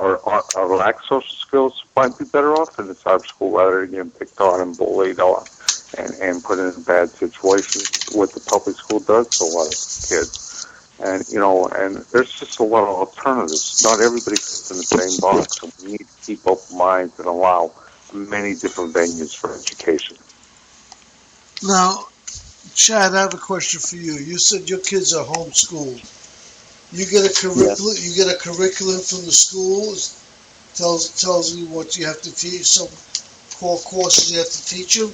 or lack social skills might be better off in this art school rather than getting picked on and bullied on and put in a bad situation, what the public school does to a lot of kids. And, and there's just a lot of alternatives. Not everybody fits in the same box, and we need to keep open minds and allow many different venues for education. Now, Chad, I have a question for you. You said your kids are homeschooled. You get a curriculum. Yes. You get a curriculum from the schools. Tells you what you have to teach. Some core courses you have to teach them.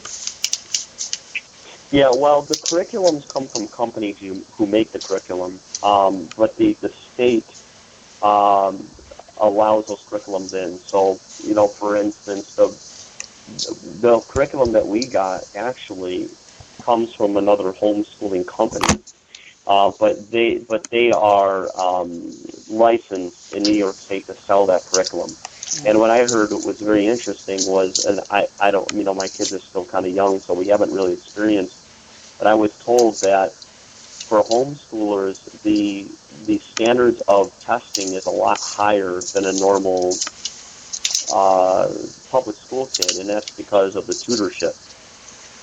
Yeah, well, the curriculums come from companies who make the curriculum, but the state allows those curriculums in. So, for instance, the curriculum that we got actually comes from another homeschooling company, but they are licensed in New York State to sell that curriculum. And what I heard was very interesting was, and I don't, my kids are still kind of young, so we haven't really experienced, but I was told that for homeschoolers, the standards of testing is a lot higher than a normal public school kid, and that's because of the tutorship.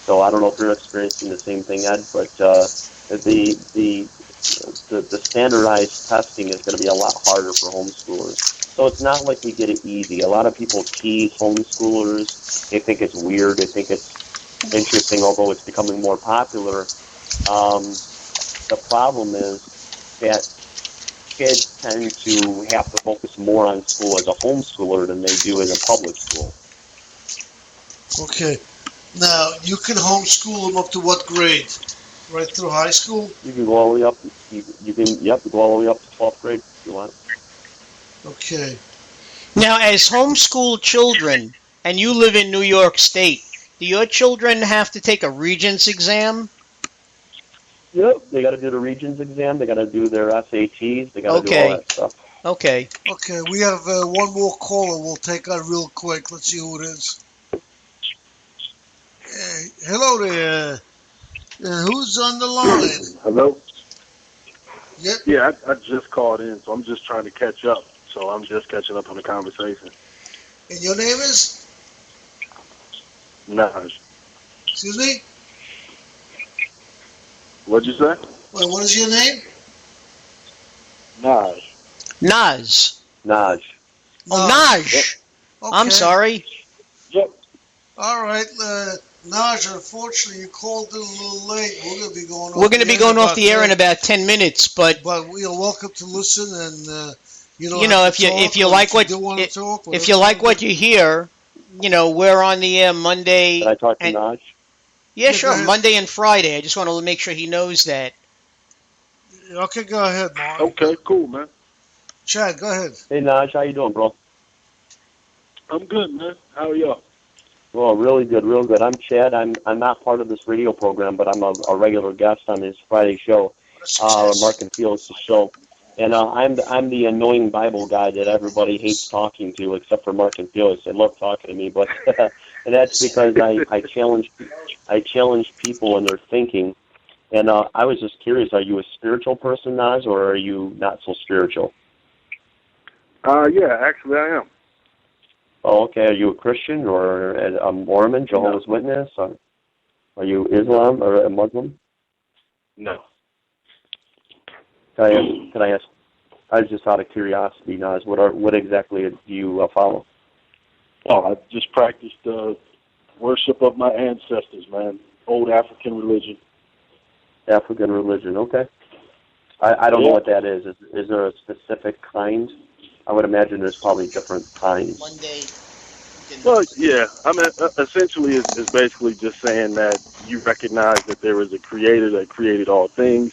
So I don't know if you're experiencing the same thing, Ed, but the standardized testing is going to be a lot harder for homeschoolers. So it's not like we get it easy. A lot of people tease homeschoolers. They think it's weird. They think it's interesting, although it's becoming more popular. The problem is that kids tend to have to focus more on school as a homeschooler than they do as a public school. Okay. Now, you can homeschool them up to what grade? Right through high school? You can go all the way up. You go all the way up to 12th grade if you want. Okay. Now, as homeschool children, and you live in New York State, do your children have to take a Regents exam? Yep, they got to do the Regents exam. They got to do their SATs. They got to do all that stuff. Okay. Okay, we have one more caller we'll take on real quick. Let's see who it is. Hello there. Who's on the line? Hello? Yep. Yeah, I just called in, so I'm just trying to catch up. So I'm just catching up on the conversation. And your name is? Naj. Excuse me? What'd you say? Wait, what is your name? Naj. Naz. Naj. Oh, Naj. Yep. Okay. I'm sorry. Yep. All right, Naj, unfortunately, you called in a little late. We're going to be going off We're going to be going off the air in about 10 minutes, but we are welcome to listen, and if you like what you hear, we're on the air Monday. Can I talk to Naj? Yeah, sure. Monday and Friday. I just want to make sure he knows that. Okay, go ahead, Mark. Okay, cool, man. Chad, go ahead. Hey, Naj, how you doing, bro? I'm good, man. How are y'all? Well, really good, real good. I'm Chad. I'm not part of this radio program, but I'm a regular guest on his Friday show, Mark and Felix's show. And I'm the annoying Bible guy that everybody hates talking to, except for Mark and Felix. They love talking to me, but and that's because I challenge people in their thinking. And I was just curious: are you a spiritual person, Naj, or are you not so spiritual? Yeah, actually, I am. Oh, okay. Are you a Christian or a Mormon, Jehovah's Witness? Or are you Islam or a Muslim? No. Can I ask? I was just out of curiosity, Naz. What exactly do you follow? Oh, I just practice the worship of my ancestors, man. Old African religion. African religion, okay. I don't know what that is. Is there a specific kind? I would imagine there's probably different kinds. Well, yeah. I mean, essentially, it's basically just saying that you recognize that there is a creator that created all things,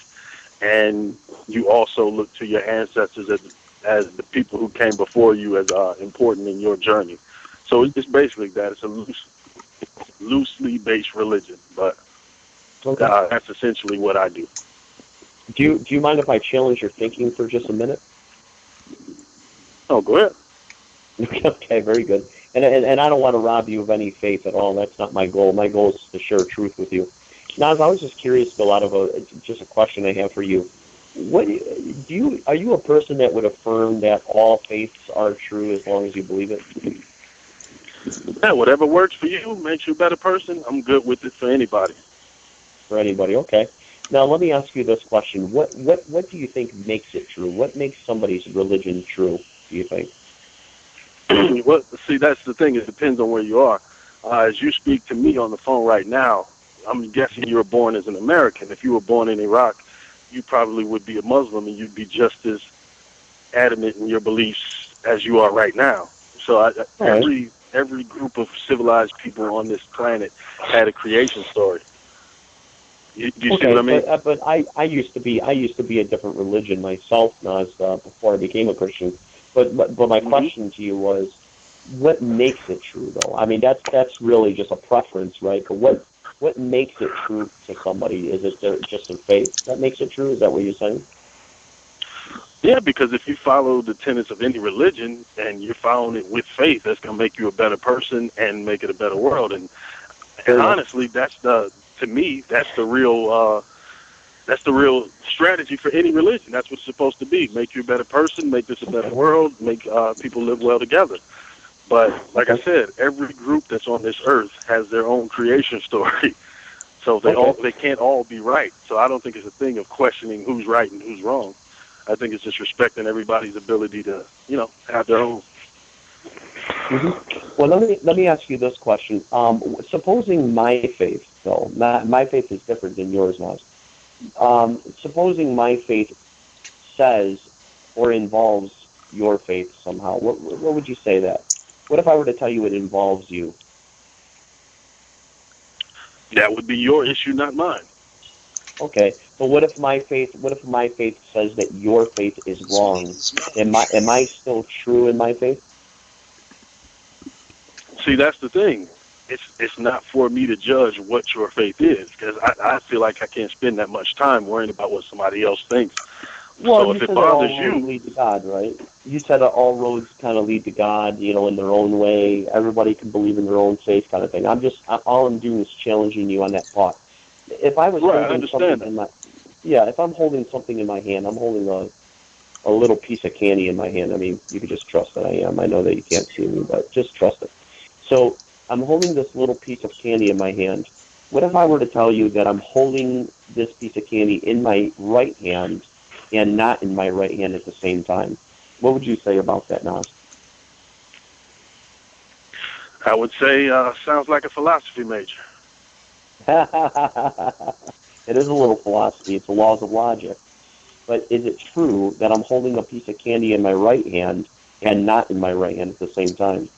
and you also look to your ancestors as the people who came before you as important in your journey. So it's basically that. It's a loosely based religion, but that's essentially what I do. Do you mind if I challenge your thinking for just a minute? Oh, go ahead. Okay, very good. And I don't want to rob you of any faith at all. That's not my goal. My goal is to share truth with you. Naz, I was just curious, Bill, just a question I have for you. What do you are you a person that would affirm that all faiths are true as long as you believe it? Yeah, whatever works for you makes you a better person. I'm good with it for anybody. For anybody, okay. Now let me ask you this question: what do you think makes it true? What makes somebody's religion true? Do you think? Well, see, that's the thing. It depends on where you are. As you speak to me on the phone right now, I'm guessing you were born as an American. If you were born in Iraq, you probably would be a Muslim, and you'd be just as adamant in your beliefs as you are right now. So every group of civilized people on this planet had a creation story. You see what I mean? But I used to be a different religion myself, Nas, before I became a Christian. But my question to you was, what makes it true, though? I mean, that's really just a preference, right? But what makes it true to somebody? Is it just their faith that makes it true? Is that what you're saying? Yeah, because if you follow the tenets of any religion and you're following it with faith, that's going to make you a better person and make it a better world. And honestly, to me, that's the real strategy for any religion. That's what it's supposed to be: make you a better person, make this a better world, make people live well together. But like I said, every group that's on this earth has their own creation story. So they can't all be right. So I don't think it's a thing of questioning who's right and who's wrong. I think it's just respecting everybody's ability to, have their own. Mm-hmm. Well, let me ask you this question. Supposing my faith, though, my faith is different than yours, Nas. Supposing my faith says or involves your faith somehow, what would you say that? What if I were to tell you it involves you? That would be your issue, not mine. Okay, but what if my faith says that your faith is wrong? Am I still true in my faith? See, that's the thing. It's not for me to judge what your faith is, because I feel like I can't spend that much time worrying about what somebody else thinks. Well, so if it bothers you, lead to God, right? You said that all roads kind of lead to God, in their own way. Everybody can believe in their own faith, kind of thing. All I'm doing is challenging you on that thought. If I was holding something in my, if I'm holding something in my hand, I'm holding a little piece of candy in my hand. I mean, you can just trust that I am. I know that you can't see me, but just trust it. So I'm holding this little piece of candy in my hand. What if I were to tell you that I'm holding this piece of candy in my right hand and not in my right hand at the same time? What would you say about that, Nas? I would say sounds like a philosophy major. It is a little philosophy. It's the laws of logic. But is it true that I'm holding a piece of candy in my right hand and not in my right hand at the same time?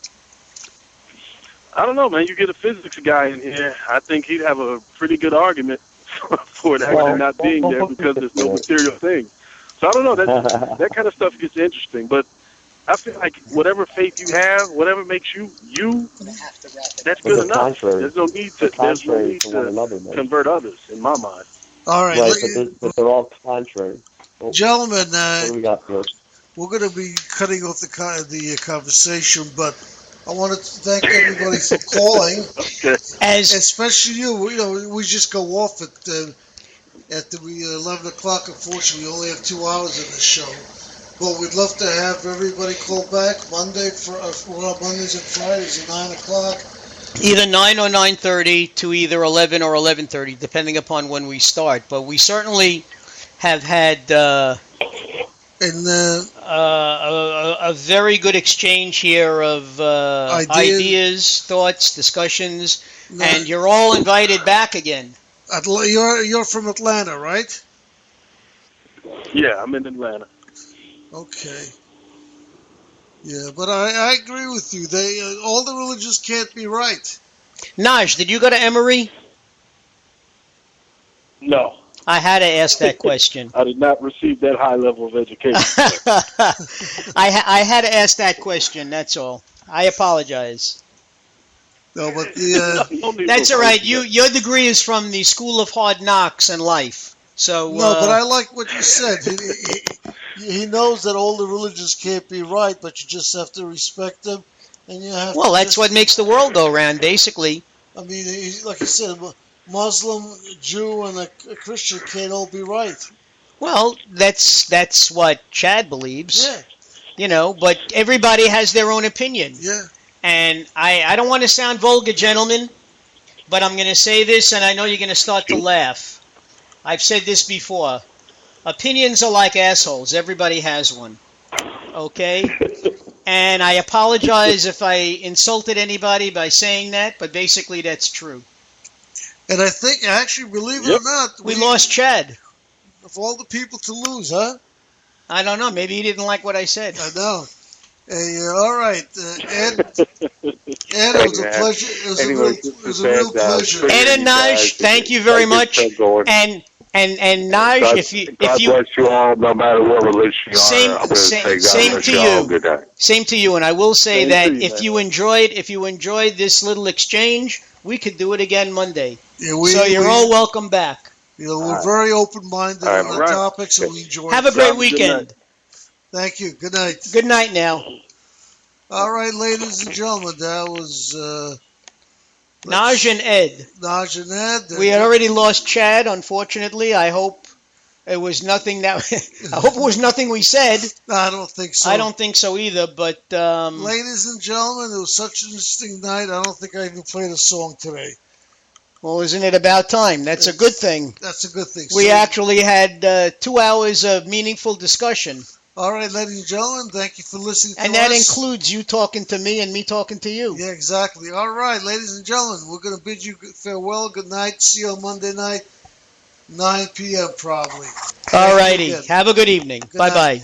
I don't know, man. You get a physics guy in here, I think he'd have a pretty good argument for it actually not being there because there's no material thing. So I don't know. That kind of stuff gets interesting. But I feel like whatever faith you have, whatever makes you, that's good enough. There's no need to convert others, in my mind. All right. But they're all contrary. Oh, gentlemen, what do we got first? We're going to be cutting off the conversation, but I want to thank everybody for calling. Okay. Especially you. We just go off at the 11 o'clock. Unfortunately, we only have 2 hours in the show. But we'd love to have everybody call back Mondays and Fridays at 9 o'clock. Either 9 or 9:30 to either 11 or 11:30, depending upon when we start. But we certainly have had a very good exchange here of ideas, thoughts, discussions, and you're all invited back again. You're from Atlanta, right? Yeah, I'm in Atlanta. Okay. Yeah, but I agree with you. All the religions can't be right. Naj, did you go to Emory? No. I had to ask that question. I did not receive that high level of education. I had to ask that question, that's all. I apologize. No, but that's all right. Your degree is from the School of Hard Knocks and Life. So no, but I like what you said. He knows that all the religions can't be right, but you just have to respect them, and you have. Well, that's what makes the world go round, basically. I mean, like you said, Muslim, Jew, and a Christian can't all be right. Well, that's what Chad believes. Yeah. You know, but everybody has their own opinion. Yeah. And I don't want to sound vulgar, gentlemen, but I'm going to say this, and I know you're going to start to laugh. I've said this before. Opinions are like assholes. Everybody has one. Okay? And I apologize if I insulted anybody by saying that, but basically that's true. And I think, actually, believe it or not, We lost Chad. of all the people to lose, huh? I don't know. Maybe he didn't like what I said. I know. Hey, all right, Ed. Ed, it was a pleasure. It was a real pleasure. Ed and Naj, thank you very much. And Naj, if you bless you all, no matter what religion you are. Same to you. Good night. Same to you. And I will say that if you enjoyed this little exchange, we could do it again Monday. Yeah, so you're all welcome back. You know, we're very open-minded on the topics, and we enjoy. Have a great weekend. Thank you. Good night. Good night now. All right, ladies and gentlemen, that was Naj and Ed. Naj and Ed. We had already lost Chad, unfortunately. I hope it was nothing that. I hope it was nothing we said. No, I don't think so. I don't think so either. But ladies and gentlemen, it was such an interesting night. I don't think I even played a song today. Well, isn't it about time? That's a good thing. That's a good thing. We actually had 2 hours of meaningful discussion. All right, ladies and gentlemen, thank you for listening to us. And that includes you talking to me and me talking to you. Yeah, exactly. All right, ladies and gentlemen, we're going to bid you farewell. Good night. See you on Monday night, 9 p.m. probably. All righty. Have a good evening. Bye-bye.